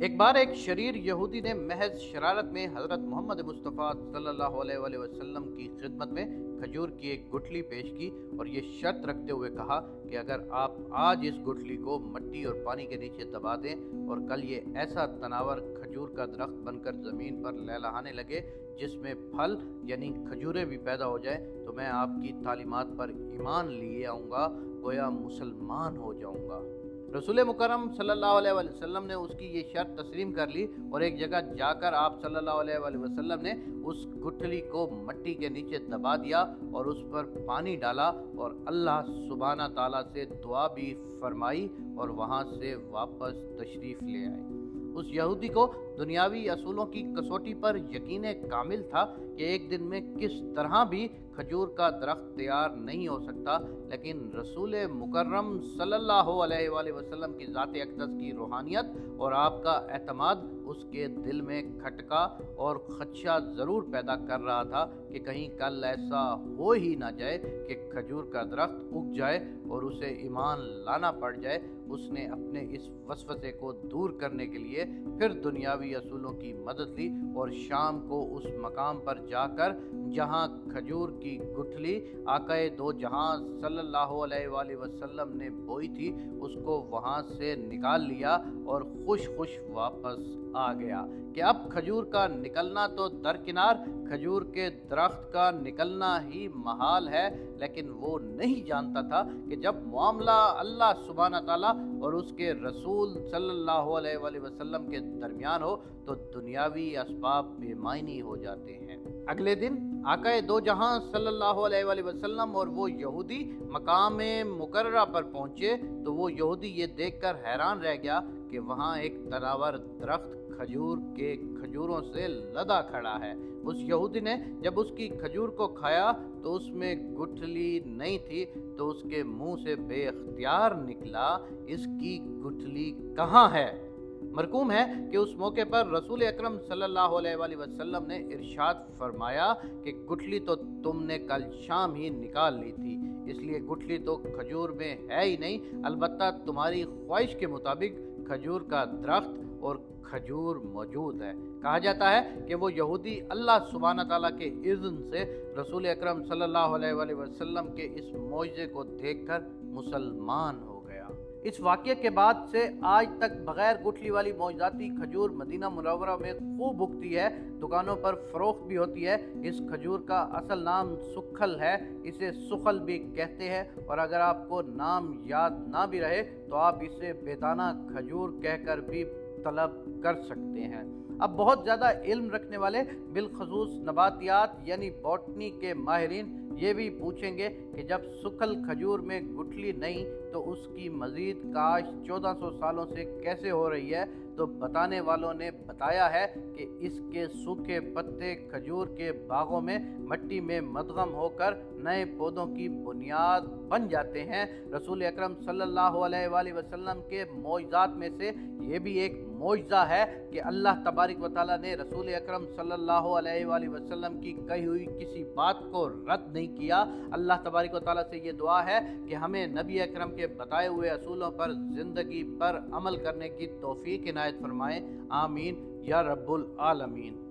ایک بار ایک شریر یہودی نے محض شرارت میں حضرت محمد مصطفیٰ صلی اللہ علیہ وآلہ وسلم کی خدمت میں کھجور کی ایک گٹھلی پیش کی اور یہ شرط رکھتے ہوئے کہا کہ اگر آپ آج اس گٹھلی کو مٹی اور پانی کے نیچے دبا دیں اور کل یہ ایسا تناور کھجور کا درخت بن کر زمین پر لہلہانے لگے جس میں پھل یعنی کھجوریں بھی پیدا ہو جائیں تو میں آپ کی تعلیمات پر ایمان لیے آؤں گا، گویا مسلمان ہو جاؤں گا۔ رسول مکرم صلی اللہ علیہ وآلہ وسلم نے اس کی یہ شرط تسلیم کر لی اور ایک جگہ جا کر آپ صلی اللہ علیہ وآلہ وسلم نے اس گٹھلی کو مٹی کے نیچے دبا دیا اور اس پر پانی ڈالا اور اللہ سبحانہ تعالیٰ سے دعا بھی فرمائی اور وہاں سے واپس تشریف لے آئے۔ اس یہودی کو دنیاوی اصولوں کی کسوٹی پر یقین کامل تھا کہ ایک دن میں کس طرح بھی کھجور کا درخت تیار نہیں ہو سکتا، لیکن رسول مکرم صلی اللہ علیہ وآلہ وسلم کی ذات اقدس کی روحانیت اور آپ کا اعتماد اس کے دل میں کھٹکا اور خدشہ ضرور پیدا کر رہا تھا کہ کہیں کل ایسا ہو ہی نہ جائے کہ کھجور کا درخت اگ جائے اور اسے ایمان لانا پڑ جائے۔ اس نے اپنے اس وسوسے کو دور کرنے کے لیے پھر دنیاوی اصولوں کی مدد لی اور شام کو اس مقام پر جا کر جہاں کھجور کی گٹھلی آقائے دو جہاں صلی اللہ علیہ وآلہ وسلم نے بوئی تھی اس کو وہاں سے نکال لیا اور خوش واپس آ گیا کہ اب کھجور کا نکلنا تو درکنار، کھجور کے درخت کا نکلنا ہی محال ہے، لیکن وہ نہیں جانتا تھا کہ جب معاملہ اللہ سبحانہ تعالیٰ اور اس کے رسول صلی اللہ علیہ وآلہ وسلم کے درمیان ہو تو دنیاوی اسباب بے معنی ہو جاتے ہیں۔ اگلے دن آقائے دو جہاں صلی اللہ علیہ وآلہ وسلم اور وہ یہودی مقام مقررہ پر پہنچے تو وہ یہودی یہ دیکھ کر حیران رہ گیا کہ وہاں ایک تناور درخت کھجور کے کھجوروں سے لدا کھڑا ہے۔ اس یہودی نے جب اس کی کھجور کو کھایا تو اس میں گٹھلی نہیں تھی تو اس کے منہ سے بے اختیار نکلا، اس کی گٹھلی کہاں ہے؟ مرقوم ہے کہ اس موقع پر رسول اکرم صلی اللہ علیہ وآلہ وسلم نے ارشاد فرمایا کہ گٹھلی تو تم نے کل شام ہی نکال لی تھی، اس لیے گٹھلی تو کھجور میں ہے ہی نہیں، البتہ تمہاری خواہش کے مطابق کھجور کا درخت اور کھجور موجود ہے۔ کہا جاتا ہے کہ وہ یہودی اللہ سبحانہ تعالیٰ کے اذن سے رسول اکرم صلی اللہ علیہ وآلہ وسلم کے اس معجزے کو دیکھ کر مسلمان ہو گیا۔ اس واقعے کے بعد سے آج تک بغیر گٹھلی والی معجزاتی کھجور مدینہ منورہ میں خوب اگتی ہے، دکانوں پر فروخت بھی ہوتی ہے۔ اس کھجور کا اصل نام سکھل ہے، اسے سخل بھی کہتے ہیں، اور اگر آپ کو نام یاد نہ بھی رہے تو آپ اسے بیدانہ کھجور کہہ کر بھی طلب کر سکتے ہیں۔ اب بہت زیادہ علم رکھنے والے بالخصوص نباتیات یعنی باٹنی کے ماہرین یہ بھی پوچھیں گے کہ جب سکھل کھجور میں گٹھلی نہیں تو اس کی مزید کاشت 1400 سالوں سے کیسے ہو رہی ہے؟ تو بتانے والوں نے بتایا ہے کہ اس کے سوکھے پتے کھجور کے باغوں میں مٹی میں مدغم ہو کر نئے پودوں کی بنیاد بن جاتے ہیں۔ رسول اکرم صلی اللہ علیہ وآلہ وسلم کے معجزات میں سے یہ بھی ایک معجزہ ہے کہ اللہ تبارک و تعالیٰ نے رسول اکرم صلی اللہ علیہ وآلہ وسلم کی کہی ہوئی کسی بات کو رد نہیں کیا۔ اللہ تبارک و تعالیٰ سے یہ دعا ہے کہ ہمیں نبی اکرم کے بتائے ہوئے اصولوں پر زندگی پر عمل کرنے کی توفیق عنایت فرمائے، آمین یا رب العالمین۔